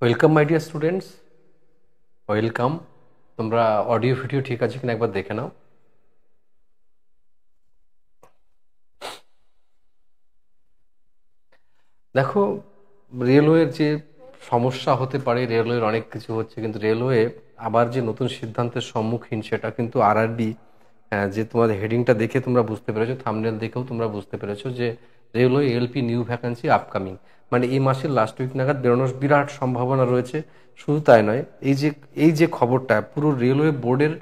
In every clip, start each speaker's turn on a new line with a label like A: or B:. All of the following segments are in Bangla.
A: Welcome my dear students, welcome. তোমরা অডিও ভিডিও ঠিক আছে কিনা একবার দেখে নাও। দেখো, রেলওয়ের যে সমস্যা হতে পারে, রেলওয়ের অনেক কিছু হচ্ছে, কিন্তু রেলওয়ে আবার যে নতুন সিদ্ধান্তের সম্মুখীন সেটা কিন্তু আরআরবি। যে তোমাদের হেডিংটা দেখে তোমরা বুঝতে পেরেছো, থাম্বনেল দেখেও তোমরা বুঝতে পেরেছো যে railway LP new vacancy upcoming, মানে এই মাসের লাস্ট উইক নাগাদ বেরোনোর বিরাট সম্ভাবনা রয়েছে। শুধু তাই নয়, এই যে খবরটা পুরো রেলওয়ে বোর্ডের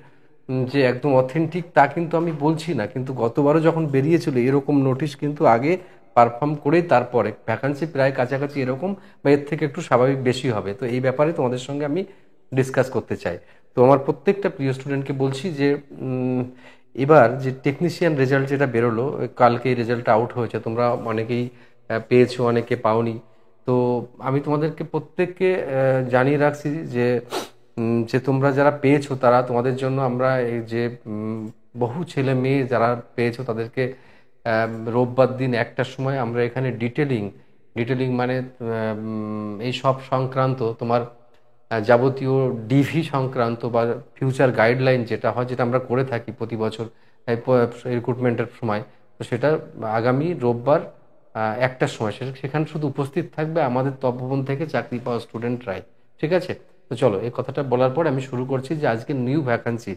A: যে একদম অথেন্টিক তা কিন্তু আমি বলছি না, কিন্তু গতবারও যখন বেরিয়েছিল এরকম নোটিশ কিন্তু আগে পারফর্ম করেই তারপরে ভ্যাকান্সি প্রায় কাছাকাছি এরকম বা এর থেকে একটু স্বাভাবিক বেশি হবে। তো এই ব্যাপারে তোমাদের সঙ্গে আমি ডিসকাস করতে চাই। তো আমার প্রত্যেকটা প্রিয় স্টুডেন্টকে বলছি যে এবার যে টেকনিশিয়ান রেজাল্ট যেটা বেরোলো, কালকে এই রেজাল্টটা আউট হয়েছে, তোমরা অনেকেই পেয়েছো, অনেকে পাওনি। তো আমি তোমাদেরকে প্রত্যেককে জানিয়ে রাখছি যে যে তোমরা যারা পেয়েছো তারা তোমাদের জন্য আমরা এই যে বহু ছেলে মেয়ে যারা পেয়েছো তাদেরকে রোববার দিন 1টার সময় আমরা এখানে ডিটেলিং মানে এই সব সংক্রান্ত তোমার যাবতীয় ডিভি সংক্রান্ত বা ফিউচার গাইডলাইন যেটা হয়, যেটা আমরা করে থাকি প্রতি বছর রিক্রুটমেন্টের সময়। তো সেটা আগামী রোববার 1টার সময় সেখানে শুধু উপস্থিত থাকবে আমাদের তপভবন থেকে চাকরি পাওয়া স্টুডেন্টরাই। ঠিক আছে? তো চলো, এই কথাটা বলার পর আমি শুরু করছি যে আজকে নিউ ভ্যাকান্সি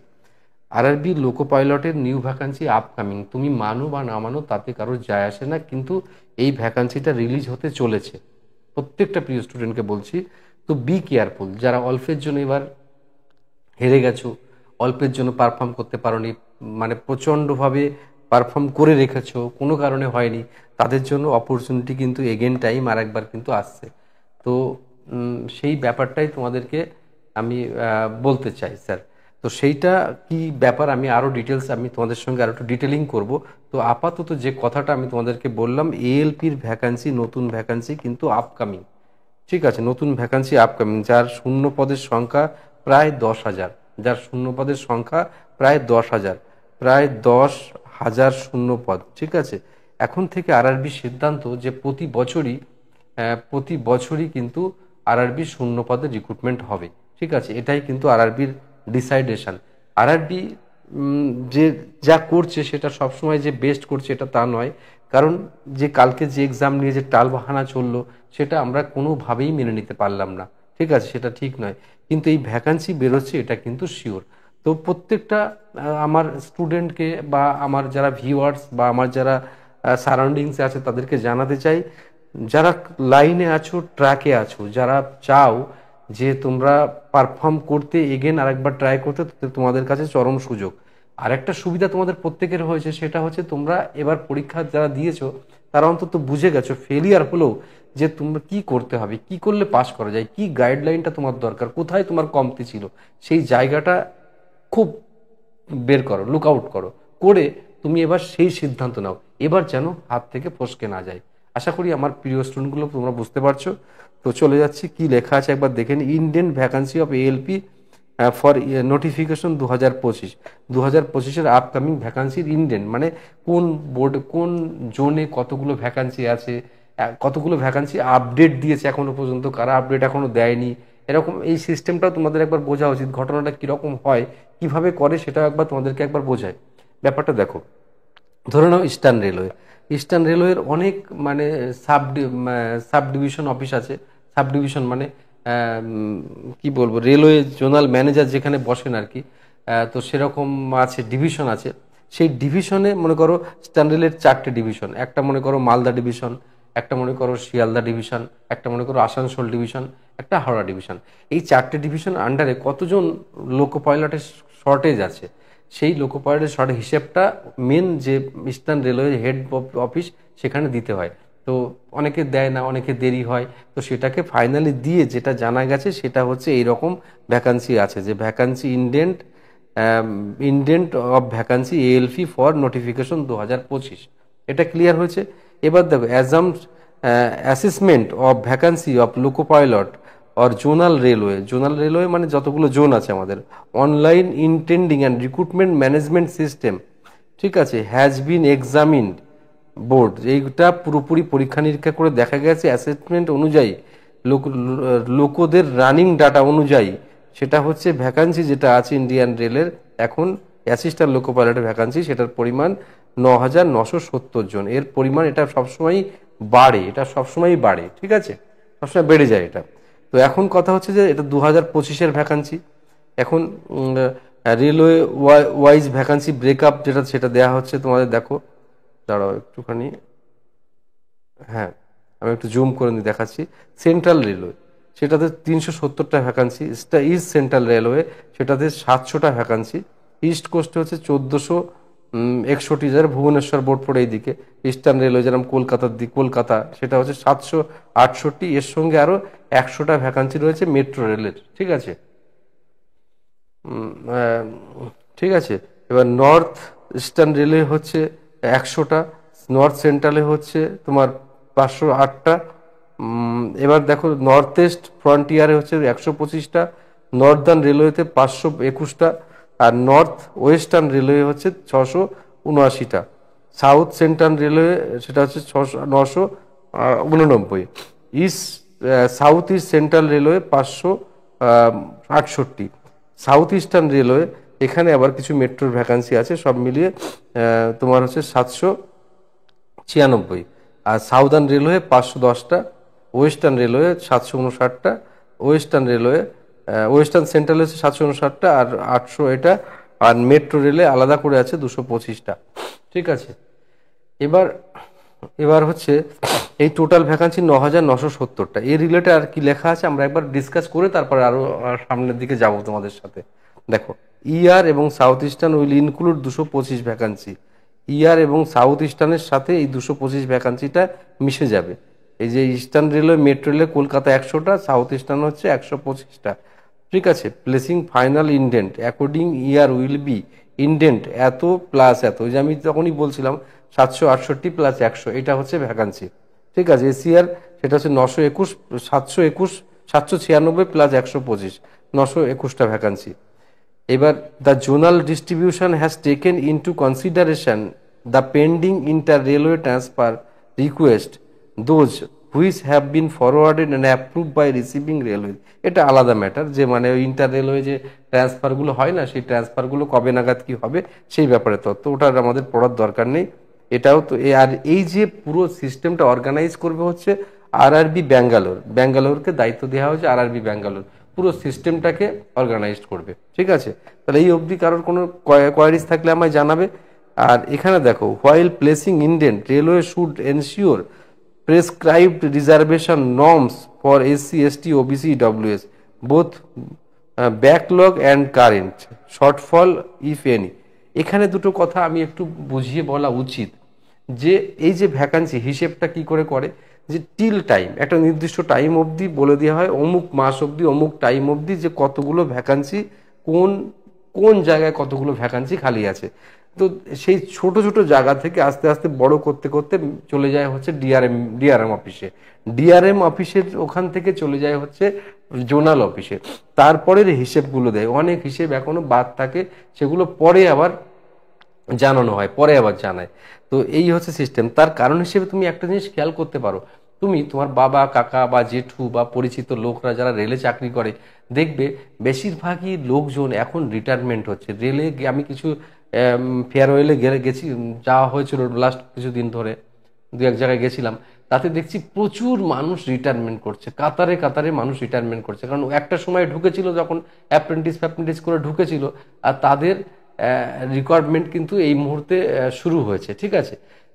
A: আরআরবি লোকো পাইলটের নিউ ভ্যাকান্সি আপকামিং। তুমি মানো বা না মানো তাতে কারোর যায় আসে না, কিন্তু এই ভ্যাকান্সিটা রিলিজ হতে চলেছে। প্রত্যেকটা প্রিয় স্টুডেন্টকে বলছি, তো বি কেয়ারফুল। যারা অল্পের জন্য এবার হেরে গেছো, অল্পের জন্য পারফর্ম করতে পারোনি, মানে প্রচণ্ডভাবে পারফর্ম করে রেখেছো, কোনো কারণে হয়নি, তাদের জন্য অপরচুনিটি কিন্তু এগেন টাইম আর একবার কিন্তু আসছে। তো সেই ব্যাপারটাই তোমাদেরকে আমি বলতে চাই স্যার। তো সেইটা কি ব্যাপার আমি আরও ডিটেলস আমি তোমাদের সঙ্গে আরও একটু ডিটেলিং করব। তো আপাতত যে কথাটা আমি তোমাদেরকে বললাম, এএলপির ভ্যাকান্সি, নতুন ভ্যাকান্সি কিন্তু আপকামিং। ঠিক আছে, নতুন ভ্যাকান্সি আপকামিং, যার শূন্য পদের সংখ্যা প্রায় 10,000, যার শূন্য পদের সংখ্যা প্রায় 10,000, প্রায় 10,000 শূন্য পদ। ঠিক আছে, এখন থেকে আরআরবি সিদ্ধান্ত যে প্রতি বছরই কিন্তু আরআরবি শূন্য পদের রিক্রুটমেন্ট হবে। ঠিক আছে, এটাই কিন্তু আরআরবির ডিসাইডেশন। আরআরবি যে যা করছে সেটা সবসময় যে বেস্ট করছে এটা তা নয়, কারণ যে কালকে যে এক্সাম নিয়ে যে টালবাহানা চললো সেটা আমরা কোনোভাবেই মেনে নিতে পারলাম না। ঠিক আছে, সেটা ঠিক নয়, কিন্তু এই ভ্যাকান্সি বেরোচ্ছে এটা কিন্তু শিওর। তো প্রত্যেকটা আমার স্টুডেন্টকে বা আমার যারা ভিউয়ার্স বা আমার যারা সারাউন্ডিংসে আছে তাদেরকে জানাতে চাই, যারা লাইনে আছো, ট্র্যাকে আছো, যারা চাও যে তোমরা পারফর্ম করতে এগেন আরেকবার ট্রাই করতে, তোমাদের কাছে চরম সুযোগ। আর একটা সুবিধা তোমাদের প্রত্যেকের হয়েছে, সেটা হচ্ছে তোমরা এবার পরীক্ষা যারা দিয়েছো তারা অন্তত বুঝে গেছো ফেলিয়ার হলেও যে তোমরা কি করতে হবে, কি করলে পাস করা যায়, কি গাইডলাইনটা তোমার দরকার, কোথায় তোমার কমতি ছিল, সেই জায়গাটা খুব বের করো, লুক আউট করো, করে তুমি এবার সেই সিদ্ধান্ত নাও, এবার যেন হাত থেকে ফসকে না যায়। আশা করি আমার প্রিয় স্টুডেন্টগুলো তোমরা বুঝতে পারছো। তো চলে যাচ্ছি কি লেখা আছে একবার দেখে নিই। Indian vacancy of ALP for notification 2025, 2025-এর আপকামিং ভ্যাকান্সির ইন্ডিয়ান মানে কোন বোর্ড, কোন জোনে কতগুলো ভ্যাকান্সি আছে, কতগুলো ভ্যাকান্সি আপডেট দিয়েছে এখনো পর্যন্ত, কারা আপডেট এখনো দেয়নি, এরকম এই সিস্টেমটাও তোমাদের একবার বোঝা উচিত। ঘটনাটা কীরকম হয়, কিভাবে করে, সেটাও একবার তোমাদেরকে একবার বোঝায়। ব্যাপারটা দেখো, ধরে নাও ইস্টার্ন রেলওয়ের অনেক মানে সাব ডিভিশন অফিস আছে। সাব ডিভিশন মানে কি বলবো, রেলওয়ে জোনাল ম্যানেজার যেখানে বসেন আর কি। তো সেরকম আছে, ডিভিশন আছে। সেই ডিভিশনে মনে করো ইস্টার্ন রেলের 4টে ডিভিশন, একটা মনে করো মালদা ডিভিশন, একটা মনে করো শিয়ালদা ডিভিশন, একটা মনে করো আসানসোল ডিভিশন, একটা হাওড়া ডিভিশন। এই 4টে ডিভিশন আন্ডারে কতজন লোকো পাইলটের শর্টেজ আছে, সেই লোকো পাইলটের শর্টেজ হিসেবটা মেন যে ইস্টার্ন রেলওয়ে হেড অফিস সেখানে দিতে হয়। তো অনেকে দেয় না, অনেকে দেরি হয়। তো সেটাকে ফাইনালি দিয়ে যেটা জানা গেছে সেটা হচ্ছে এইরকম ভ্যাকান্সি আছে, যে vacancy indent of vacancy ALP for notification 2025। এটা ক্লিয়ার হয়েছে। এবার দেখো, assessment of vacancy of loco pilot or zonal railway মানে যতগুলো জোন আছে আমাদের, online intending and recruitment management system. ঠিক আছে, হ্যাজ বিন এক্সামিন্ড বোর্ড, এইটা পুরোপুরি পরীক্ষা নিরীক্ষা করে দেখা গেছে অ্যাসেসমেন্ট অনুযায়ী লোকদের রানিং ডাটা অনুযায়ী সেটা হচ্ছে ভ্যাকান্সি যেটা আছে ইন্ডিয়ান রেলের এখন অ্যাসিস্ট্যান্ট লোকো পাইলটের ভ্যাকান্সি, সেটার পরিমাণ 9,970 জন। এর পরিমাণ এটা সবসময় বাড়ে, এটা সবসময়ই বাড়ে, ঠিক আছে, সবসময় বেড়ে যায় এটা। তো এখন কথা হচ্ছে যে এটা 2025-এর ভ্যাকান্সি। এখন রেলওয়ে ওয়াইজ ভ্যাকান্সি ব্রেকআপ যেটা সেটা দেওয়া হচ্ছে তোমাদের, দেখো দাঁড়াও একটুখানি, হ্যাঁ আমি একটু জুম করে নিয়ে দেখাচ্ছি। সেন্ট্রাল রেলওয়ে সেটাতে 370টা ভ্যাকান্সি, ইস্ট সেন্ট্রাল রেলওয়ে সেটাতে 700টা ভ্যাকান্সি, ইস্ট কোস্টে হচ্ছে 1461, যারা ভুবনেশ্বর বোর্ড পড়ে এইদিকে, ইস্টার্ন রেলওয়ে যেরকম কলকাতার দিক কলকাতা সেটা হচ্ছে 768, এর সঙ্গে আরও 100টা ভ্যাকান্সি রয়েছে মেট্রো রেলের, ঠিক আছে। ঠিক আছে, এবার নর্থ ইস্টার্ন রেলওয়ে হচ্ছে 100টা, নর্থ সেন্ট্রালে হচ্ছে তোমার 508টা, এবার দেখো নর্থ ইস্ট ফ্রন্টিয়ারে হচ্ছে 125টা, নর্দার্ন রেলওয়েতে 521টা, আর নর্থ ওয়েস্টার্ন রেলওয়ে হচ্ছে 679টা, সাউথ সেন্ট্রাল রেলওয়ে সেটা হচ্ছে 989, east south east central railway 568, south eastern railway এখানে আবার কিছু মেট্রোর ভ্যাকান্সি আছে, সব মিলিয়ে তোমার হচ্ছে 796, আর সাউদার্ন রেলওয়ে 510টা, ওয়েস্টার্ন রেলওয়ে 759টা, ওয়েস্টার্ন সেন্ট্রাল হচ্ছে 759টা আর 800 এটা, আর মেট্রো রেলে আলাদা করে আছে 225টা, ঠিক আছে। এবার এবার হচ্ছে এই টোটাল ভ্যাকান্সি 9,970টা। এর রিলেটেড আর কি লেখা আছে আমরা একবার ডিসকাস করে তারপরে আরও সামনের দিকে যাব তোমাদের সাথে। দেখো ইআর এবং south eastern will include 225 vacancy, ER এবং সাউথ ইস্টার্নের সাথে এই 225 ভ্যাকান্সিটা মিশে যাবে। এই যে ইস্টার্ন রেলওয়ে মেট্রো রেলে কলকাতা 100টা, সাউথ ইস্টার্ন হচ্ছে 125টা, ঠিক আছে। Placing final indent according year will be indent এত প্লাস এত, ওই যে আমি তখনই বলছিলাম 768 প্লাস 100 এটা হচ্ছে ভ্যাকান্সি, ঠিক আছে। এসিআর সেটা হচ্ছে 921, 796 প্লাস 125, 921টা ভ্যাকান্সি। এবার the zonal distribution has taken into consideration the pending inter railway transfer request those which have been forwarded and approve by receiving railway. এটা আলাদা ম্যাটার, যে মানে ইন্টার রেলওয়ে যে ট্রান্সফারগুলো হয় না, সেই ট্রান্সফারগুলো কবে নাগাদ কি হবে সেই ব্যাপারে তথ্য, ওটার আমাদের পড়ার দরকার নেই। এটাও তো, আর এই যে পুরো সিস্টেমটা অর্গানাইজ করবে হচ্ছে আরআরবি ব্যাঙ্গালোর, ব্যাঙ্গালোরকে দায়িত্ব দেওয়া হয়েছে আরআরবি ব্যাঙ্গালোর পুরো সিস্টেমটাকে অর্গানাইজ করবে, ঠিক আছে। তাহলে এই অবধি কারোর কোনো কোয়ারিজ থাকলে আমায় জানাবে। আর এখানে দেখো while placing indent railway should ensure prescribed reservation norms for SC ST OBC WS both backlog and current shortfall if any. এখানে দুটো কথা আমি একটু বুঝিয়ে বলা উচিত, যে এই যে ভ্যাকান্সি হিসেবটা কি করে করে, যে টিল টাইম একটা নির্দিষ্ট টাইম অবধি বলে দেওয়া হয়, অমুক মাস অবধি অমুক টাইম অবধি যে কতগুলো ভ্যাকান্সি কোন কোন জায়গায় কতগুলো ভ্যাকান্সি খালি আছে। তো সেই ছোট ছোট জায়গা থেকে আস্তে আস্তে বড় করতে করতে চলে যায় হচ্ছে ডিআরএম অফিসে, ডিআরএম অফিসের ওখান থেকে চলে যায় হচ্ছে জোনাল অফিসে, তারপরের হিসেবগুলো দেয়। অনেক হিসেব এখনো বাদ থাকে, সেগুলো পরে আবার জানানো হয়, পরে আবার জানায়। তো এই হচ্ছে সিস্টেম। তার কারণ হিসেবে তুমি একটা জিনিস খেয়াল করতে পারো, তুমি তোমার বাবা কাকা বা জেঠু বা পরিচিত লোকরা যারা রেলে চাকরি করে, দেখবে বেশিরভাগই লোকজন এখন রিটায়ারমেন্ট হচ্ছে। রেলে আমি কিছু ফেয়ারওয়েলে গেছি, যাওয়া হয়েছিল লাস্ট কিছুদিন ধরে, দু এক জায়গায় গেছিলাম, তাতে দেখছি প্রচুর মানুষ রিটায়ারমেন্ট করছে, কাতারে কাতারে মানুষ রিটায়ারমেন্ট করছে। কারণ একটা সময় ঢুকেছিল যখন অ্যাপ্রেন্টিস করে ঢুকেছিল, আর তাদের রিকোয়ারমেন্ট কিন্তু এই মুহূর্তে শুরু হয়েছে, ঠিক আছে।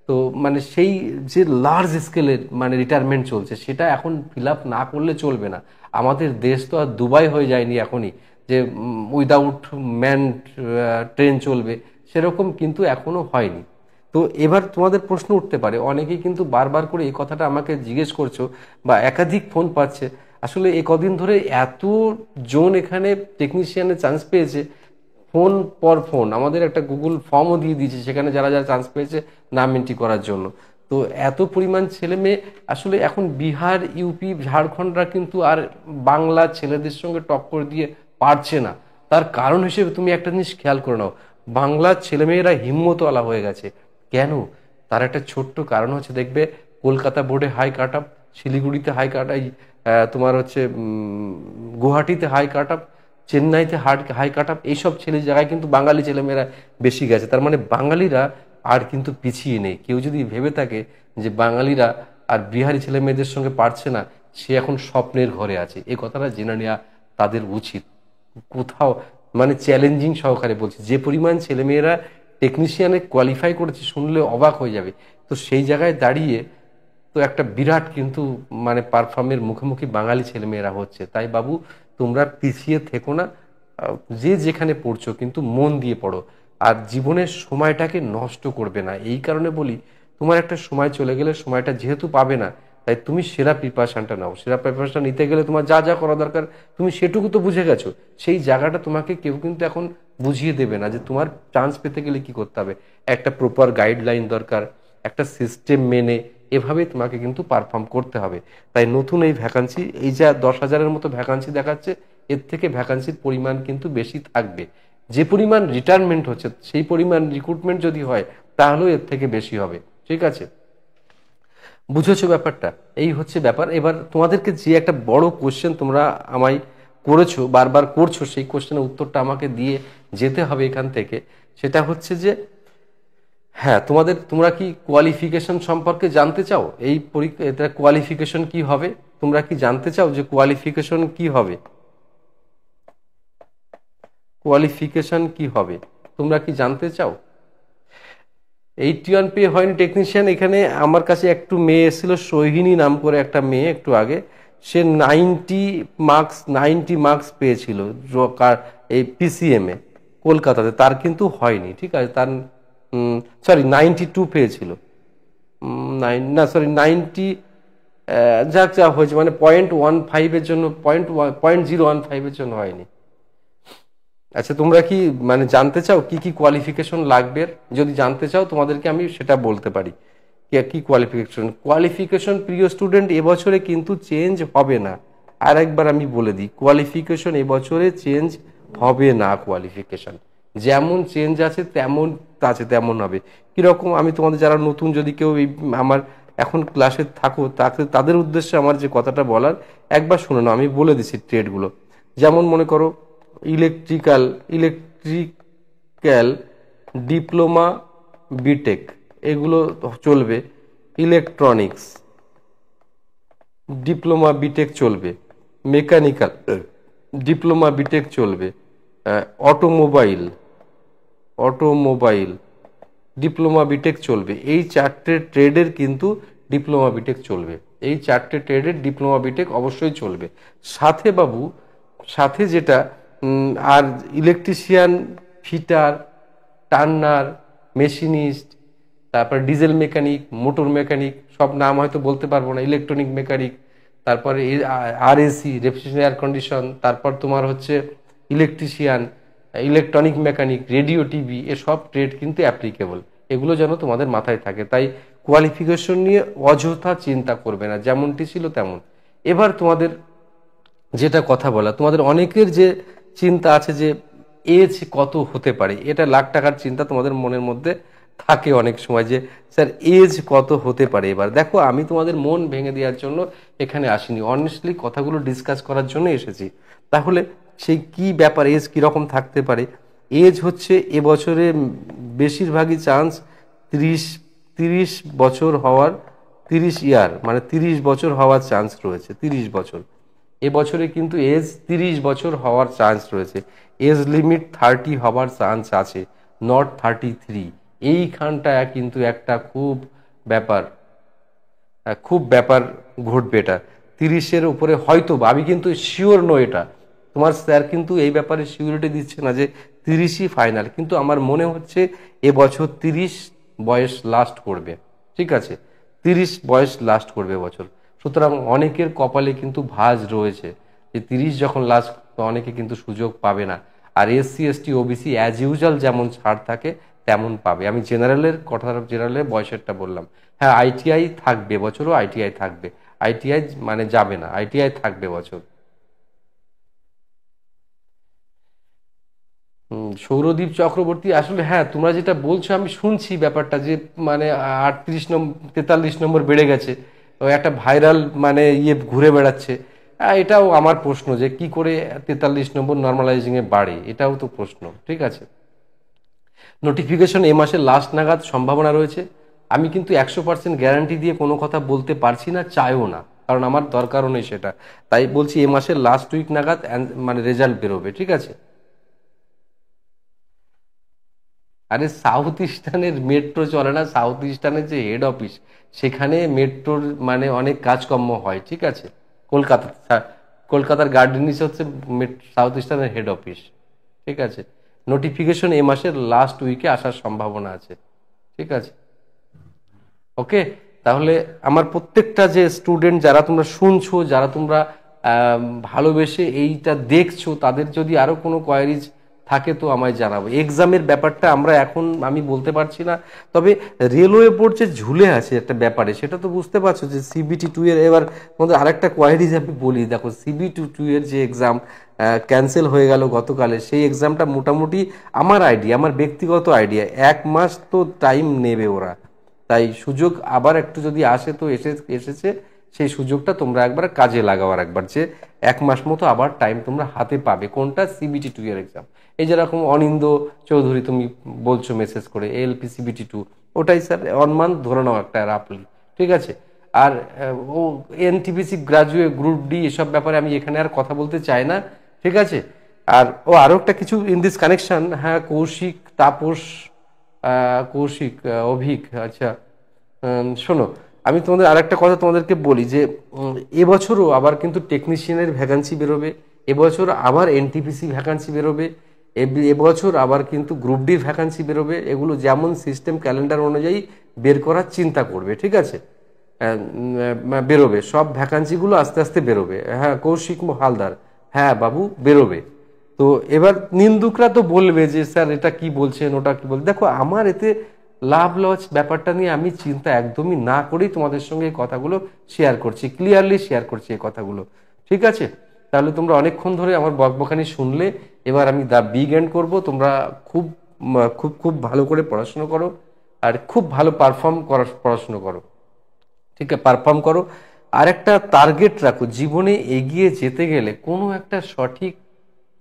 A: তো মানে সেই যে লার্জ স্কেলের মানে রিটায়ারমেন্ট চলছে, সেটা এখন ফিল আপ না করলে চলবে না। আমাদের দেশ তো আর দুবাই হয়ে যায়নি এখনই, যে উইদাউট ম্যান ট্রেন চলবে, সেরকম কিন্তু এখনো হয়নি। তো এবার তোমাদের প্রশ্ন উঠতে পারে, অনেকেই কিন্তু বারবার করে এই কথাটা আমাকে জিজ্ঞেস করছো বা একাধিক ফোন পাচ্ছে, আসলে এই কদিন ধরে এত জন এখানে টেকনিশিয়ানের চান্স পেয়েছে, ফোন পর ফোন, আমাদের একটা গুগল ফর্মও দিয়ে দিয়েছে সেখানে যারা যারা চান্স পেয়েছে নাম এন্ট্রি করার জন্য। তো এত পরিমাণ ছেলে মেয়ে, আসলে এখন বিহার ইউপি ঝাড়খণ্ডরা কিন্তু আর বাংলা ছেলেদের সঙ্গে টক্কর দিয়ে পারছে না। তার কারণ হিসেবে তুমি একটা জিনিস খেয়াল করে নাও, বাংলার ছেলেমেয়েরা হিম্মতওয়ালা হয়ে গেছে। কেন? তার একটা ছোট্ট কারণ হচ্ছে, দেখবে কলকাতা বোর্ডে হাই কাট আপ, শিলিগুড়িতে হাই কাট, এই তোমার হচ্ছে গুয়াহাটিতে হাই কাট আপ, চেন্নাইতে হাই কাট আপ, এইসব জায়গায় কিন্তু বাঙালি ছেলেমেয়েরা বেশি গেছে। তার মানে বাঙালিরা আর কিন্তু পিছিয়ে নেই। কেউ যদি ভেবে থাকে যে বাঙালিরা আর বিহারি ছেলে মেয়েদের সঙ্গে পারছে না, সে এখন স্বপ্নের ঘরে আছে। এই কথাটা জেনে নেওয়া তাদের উচিত। কোথাও মানে চ্যালেঞ্জিং সহকারে বলছি, যে পরিমাণ ছেলেমেয়েরা টেকনিশিয়ানে কোয়ালিফাই করেছে শুনলে অবাক হয়ে যাবে। তো সেই জায়গায় দাঁড়িয়ে তো একটা বিরাট কিন্তু মানে পারফর্মের মুখোমুখি বাঙালি ছেলেমেয়েরা হচ্ছে। তাই বাবু তোমরা পিছিয়ে থেকো না, যে যেখানে পড়ছো কিন্তু মন দিয়ে পড়ো, আর জীবনের সময়টাকে নষ্ট করবে না। এই কারণে বলি, তোমার একটা সময় চলে গেলে সময়টা যেহেতু পাবে না, তাই তুমি সেরা প্রিপারেশনটা নাও। সেরা প্রিপারেশন নিতে গেলে তোমার যা যা করা দরকার তুমি সেটুকু তো বুঝে গেছো। সেই জায়গাটা তোমাকে কেউ কিন্তু এখন বুঝিয়ে দেবে না যে তোমার চান্স পেতে গেলে কি করতে হবে। একটা প্রপার গাইডলাইন দরকার, একটা সিস্টেম মেনে এভাবে তোমাকে কিন্তু পারফর্ম করতে হবে। তাই নতুন এই ভ্যাকান্সি, এই যা 10,000-এর মতো ভ্যাকান্সি দেখাচ্ছে, এর থেকে ভ্যাকান্সির পরিমাণ কিন্তু বেশি থাকবে। যে পরিমাণ রিটায়ারমেন্ট হচ্ছে সেই পরিমাণ রিক্রুটমেন্ট যদি হয় তাহলেও এর থেকে বেশি হবে। ঠিক আছে, বুঝেছো ব্যাপারটা? এই হচ্ছে ব্যাপার। এবার তোমাদেরকে যে একটা বড় কোশ্চেন তোমরা আমায় করেছো, বারবার করছো, সেই কোশ্চেনের উত্তরটা আমাকে দিয়ে যেতে হবে এখান থেকে। সেটা হচ্ছে যে হ্যাঁ, তোমরা কি কোয়ালিফিকেশন সম্পর্কে জানতে চাও? এই পরীক্ষা, এটা কোয়ালিফিকেশন কি হবে তোমরা কি জানতে চাও যে কোয়ালিফিকেশন কি হবে? কোয়ালিফিকেশন কি হবে তোমরা কি জানতে চাও? 81 পেয়ে হয়নি টেকনিশিয়ান। এখানে আমার কাছে একটু মেয়ে এসেছিল, সোহিনী নাম করে একটা মেয়ে, একটু আগে। সে 90 মার্কস পেয়েছিল এই পিসিএম এ কলকাতাতে। তার কিন্তু হয়নি, ঠিক আছে। তার সরি 92 পেয়েছিল, না সরি 90, যাক যা হয়েছে, মানে 0.15-এর জন্য 0.15-এর জন্য হয়নি। আচ্ছা, তোমরা কি মানে জানতে চাও কি কি কোয়ালিফিকেশন লাগবে? যদি জানতে চাও তোমাদেরকে আমি সেটা বলতে পারি। কি কোয়ালিফিকেশন প্রিয় স্টুডেন্ট, এবছরে কিন্তু চেঞ্জ হবে না। আর একবার আমি বলে দিই, কোয়ালিফিকেশন এবছরে চেঞ্জ হবে না। কোয়ালিফিকেশন যেমন চেঞ্জ আছে তেমন হবে। কিরকম, আমি তোমাদের যারা নতুন, যদি কেউ আমার এখন ক্লাসে থাকো, তাদের উদ্দেশ্যে আমার যে কথাটা বলার একবার শুনে নাও। আমি বলে দিচ্ছি ট্রেডগুলো। যেমন মনে করো ইলেকট্রিক্যাল ডিপ্লোমা বিটেক, এগুলো চলবে। ইলেকট্রনিক্স ডিপ্লোমা বিটেক চলবে। মেকানিক্যাল ডিপ্লোমা বিটেক চলবে। অটোমোবাইল ডিপ্লোমা বিটেক চলবে। এই চারটে ট্রেডের কিন্তু ডিপ্লোমা বিটেক চলবে। এই চারটে ট্রেডের ডিপ্লোমা বিটেক অবশ্যই চলবে। সাথে যেটা আর ইলেকট্রিশিয়ান, ফিটার, টার্নার, মেশিনিস্ট, তারপর ডিজেল মেকানিক, মোটর মেকানিক, সব নাম হয়তো বলতে পারবো না, ইলেকট্রনিক মেকানিক, তারপরে আরএসি রেফ্রিজারেশন এয়ার কন্ডিশন, তারপর তোমার হচ্ছে electrician, electronic mechanic, radio TV, এসব ট্রেড কিন্তু অ্যাপ্লিকেবল। এগুলো যেন তোমাদের মাথায় থাকে। তাই কোয়ালিফিকেশন নিয়ে অযথা চিন্তা করবে না, যেমনটি ছিল তেমন। এবার তোমাদের যেটা কথা বলা, তোমাদের অনেকের যে চিন্তা আছে যে এজ কত হতে পারে, এটা লাখ টাকার চিন্তা তোমাদের মনের মধ্যে থাকে অনেক সময়, যে স্যার এজ কত হতে পারে। এবার দেখো, আমি তোমাদের মন ভেঙে দেওয়ার জন্য এখানে আসিনি, অনেস্টলি কথাগুলো ডিসকাস করার জন্য এসেছি। তাহলে সেই কি ব্যাপার, এজ কিরকম থাকতে পারে? এজ হচ্ছে এবছরে বেশিরভাগই চান্স 30 বছর হওয়ার, 30 ইয়ার মানে 30 বছর হওয়ার চান্স রয়েছে। 30 বছর এবছরে কিন্তু এজ 30 বছর হওয়ার চান্স রয়েছে। এজ লিমিট 30 হওয়ার চান্স আছে, নট 33। এইখানটা কিন্তু একটা খুব ব্যাপার ঘটবে। এটা 30-এর উপরে হয়তো, আমি কিন্তু শিওর নই, এটা তোমার স্যার কিন্তু এই ব্যাপারে সিউরিটি দিচ্ছে না যে 30ই ফাইনাল, কিন্তু আমার মনে হচ্ছে এবছর 30 বয়স লাস্ট করবে। ঠিক আছে, 30 বয়স লাস্ট করবে এবছর। সুতরাং অনেকের কপালে কিন্তু ভাঁজ রয়েছে যে 30 যখন লাস্ট, অনেকে কিন্তু সুযোগ পাবে না। আর SC ST OBC as usual যেমন ছাড় থাকে তেমন পাবে। আমি জেনারেলের বয়সেরটা বললাম। হ্যাঁ, আইটিআই থাকবে বছরও, আইটিআই থাকবে, আইটিআই মানে যাবে না, আইটিআই থাকবে বছর। সৌরদীপ চক্রবর্তী, আসলে হ্যাঁ তোমরা যেটা বলছো আমি শুনছি ব্যাপারটা, যে মানে 38 নম্বর 43 নম্বর বেড়ে গেছে, একটা ভাইরাল মানে ঘুরে বেড়াচ্ছে। এটাও আমার প্রশ্ন যে কি করে 43 নম্বর নর্মালাইজিংয়ে বাড়ে, এটাও তো প্রশ্ন। ঠিক আছে, নোটিফিকেশন এ মাসের লাস্ট নাগাদ সম্ভাবনা রয়েছে। আমি কিন্তু 100% গ্যারান্টি দিয়ে কোনো কথা বলতে পারছি না, চাইও না, কারণ আমার দরকারও নেই সেটা। তাই বলছি এ মাসের লাস্ট উইক নাগাদ মানে রেজাল্ট বেরোবে। ঠিক আছে, আরে সাউথ ইস্টার্নের মেট্রো চলে না, সাউথ ইস্টার্নের যে হেড অফিস সেখানে মেট্রোর মানে অনেক কাজকর্ম হয়। ঠিক আছে, কলকাতা, কলকাতার গার্ডেনিস হচ্ছে সাউথ ইস্টার্নের হেড অফিস। ঠিক আছে, নোটিফিকেশন এ মাসের লাস্ট উইকে আসার সম্ভাবনা আছে। ঠিক আছে, ওকে। তাহলে আমার প্রত্যেকটা যে স্টুডেন্ট যারা তোমরা শুনছো, যারা তোমরা ভালোবেসে এইটা দেখছো, তাদের যদি আরো কোনো কোয়ারিজ থাকে তো আমায় জানাবো। এক্সামের ব্যাপারটা আমরা এখন আমি বলতে পারছি না, তবে রেলওয়ে বোর্ড যে ঝুলে আছে একটা ব্যাপারে সেটা তো বুঝতে পারছো যে CBT 2 এর। এবার তোমাদের আরেকটা কোয়ারিজ আমি বলি, দেখো CBT 2 এর যে এক্সাম ক্যান্সেল হয়ে গেল গতকালে, সেই এক্সামটা মোটামুটি আমার আইডিয়া, আমার ব্যক্তিগত আইডিয়া 1 মাস তো টাইম নেবে ওরা। তাই সুযোগ আবার একটু যদি আসে তো এসেছে, সেই সুযোগটা তোমরা একবার কাজে লাগাও, একবার যে 1 মাস মতো আবার টাইম তোমরা হাতে পাবে। কোনটা? CBT 2 এর এক্সাম। এই যেরকম অনিন্দ চৌধুরী তুমি বলছো মেসেজ করে ALP CBT 2, ওটাই স্যার 1 মান্থ ধরে নাও একটা রাফলি। ঠিক আছে, আর ও NTPC গ্রাজুয়েট গ্রুপ ডি এসব ব্যাপারে আমি এখানে আর কথা বলতে চাই না। ঠিক আছে, আর আরো একটা কিছু ইন দিস কানেকশন, হ্যাঁ, কৌশিক, তাপস, কৌশিক, অভিক, আচ্ছা, শোনো, আমি তোমাদের আরেকটা কথা তোমাদেরকে বলি যে এবছরও আবার কিন্তু টেকনিশিয়ানের ভ্যাকান্সি বেরোবে, এবছর আবার NTPC ভ্যাকান্সি বেরোবে, এবছর আবার কিন্তু গ্রুপ ডির ভ্যাকান্সি বেরোবে। এগুলো যেমন সিস্টেম ক্যালেন্ডার অনুযায়ী বের করার চিন্তা করবে। ঠিক আছে, বেরোবে সব ভ্যাকান্সিগুলো আস্তে আস্তে বেরোবে। হ্যাঁ, কৌশিক হালদার, হ্যাঁ বাবু, বেরোবে। তো এবার নিন্দুকরা তো বলবে যে স্যার এটা কি বলছেন, ওটা কি বলছেন। দেখো, আমার এতে লাভ লস ব্যাপারটা নিয়ে আমি চিন্তা একদমই না করেই তোমাদের সঙ্গে এই কথাগুলো শেয়ার করছি, ক্লিয়ারলি শেয়ার করছি এই কথাগুলো। ঠিক আছে, তাহলে তোমরা অনেকক্ষণ ধরে আমার বকবকানি শুনলে, এবার আমি দা বিগ এন্ড করবো। তোমরা খুব খুব খুব ভালো করে পড়াশুনো করো, আর খুব ভালো পারফর্ম করার পড়াশুনো করো। ঠিক আছে, পারফর্ম করো, আর একটা টার্গেট রাখো। জীবনে এগিয়ে যেতে গেলে কোনো একটা সঠিক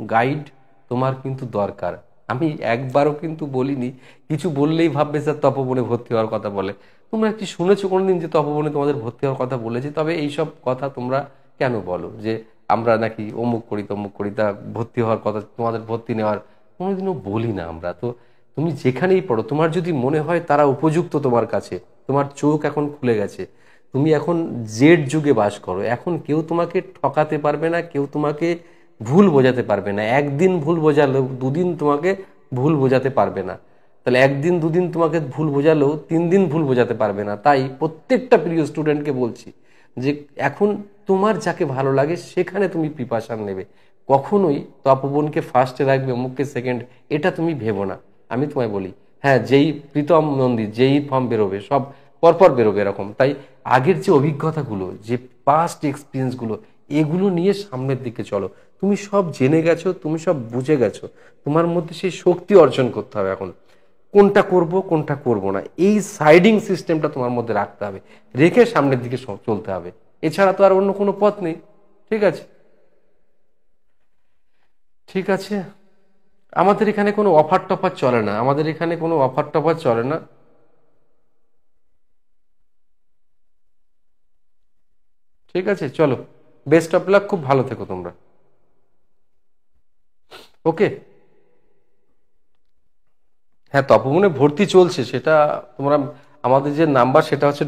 A: গাইড তোমার কিন্তু দরকার। আমি একবারও কিন্তু বলিনি, কিছু বললেই ভাববে স্যার তপবনে ভর্তি হওয়ার কথা বলে। তোমরা কি শুনেছো কোনোদিন যে তপবনে তোমাদের ভর্তি হওয়ার কথা বলেছে? তবে এইসব কথা তোমরা কেন বলো যে আমরা নাকি অমুক করি তমুক করি, তা ভর্তি হওয়ার কথা, তোমাদের ভর্তি নেওয়ার কোনোদিনও বলি না আমরা। তো তুমি যেখানেই পড়ো, তোমার যদি মনে হয় তারা উপযুক্ত তোমার কাছে, তোমার চোখ এখন খুলে গেছে, তুমি এখন জেড যুগে বাস করো, এখন কেউ তোমাকে ঠকাতে পারবে না, কেউ তোমাকে ভুল বোঝাতে পারবে না। একদিন ভুল বোঝালেও দুদিন তোমাকে ভুল বোঝাতে পারবে না, তাহলে একদিন দুদিন তোমাকে ভুল বোঝালেও 3 দিন ভুল বোঝাতে পারবে না। তাই প্রত্যেকটা প্রিয় স্টুডেন্টকে বলছি যে এখন তোমার যাকে ভালো লাগে সেখানে তুমি প্রিপারেশন নেবে। কখনোই তপবনকে ফার্স্টে রাখবে, অমুককে সেকেন্ড, এটা তুমি ভেবো না। আমি তোমায় বলি, হ্যাঁ, যেই প্রীতম নন্দী যেই ফর্ম বেরোবে সব পরপর বেরোবে এরকম। তাই আগের যে অভিজ্ঞতাগুলো, যে পাস্ট এক্সপিরিয়েন্সগুলো, এগুলো নিয়ে সামনের দিকে চলো। তুমি সব জেনে গেছো, তুমি সব বুঝে গেছো, তোমার মধ্যে সেই শক্তি অর্জন করতে হবে এখন কোনটা করব কোনটা করব না, এই সাইডিং সিস্টেমটা তোমার মধ্যে রাখতে হবে, রেখে সামনের দিকে চলতে হবে। এছাড়া তো আর অন্য কোনো পথ নেই। ঠিক আছে, ঠিক আছে, আমাদের এখানে কোনো অফার টফার চলে না, আমাদের এখানে কোনো অফার টফার চলে না। ঠিক আছে, চলো, বেস্ট অফ লাক, খুব ভালো থেকো তোমরা। ওকে, হ্যাঁ, তপমনে ভর্তি চলছে, সেটা তোমরা আমাদের যে নাম্বার সেটা হচ্ছে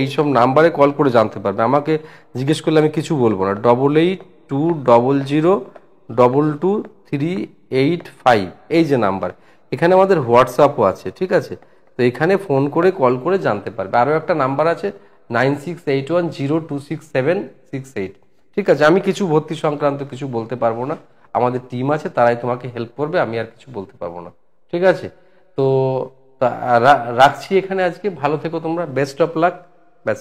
A: এইসব নাম্বারে কল করে জানতে পারবে। আমাকে জিজ্ঞেস করলে আমি কিছু বলবো না। 8820022238 এই যে নাম্বার, এখানে আমাদের হোয়াটসঅ্যাপও আছে। ঠিক আছে, তো এখানে ফোন করে কল করে জানতে পারবে। আরও একটা নাম্বার আছে 9681026768। ঠিক আছে, আমি কিছু ভর্তি সংক্রান্ত কিছু বলতে পারবো না, আমাদের টিম আছে, তারাই তোমাকে হেল্প করবে, আমি আর কিছু বলতে পারবো না। ঠিক আছে, তো রাখছি এখানে আজকে। ভালো থেকো তোমরা, বেস্ট অফ লাক, ব্যাস।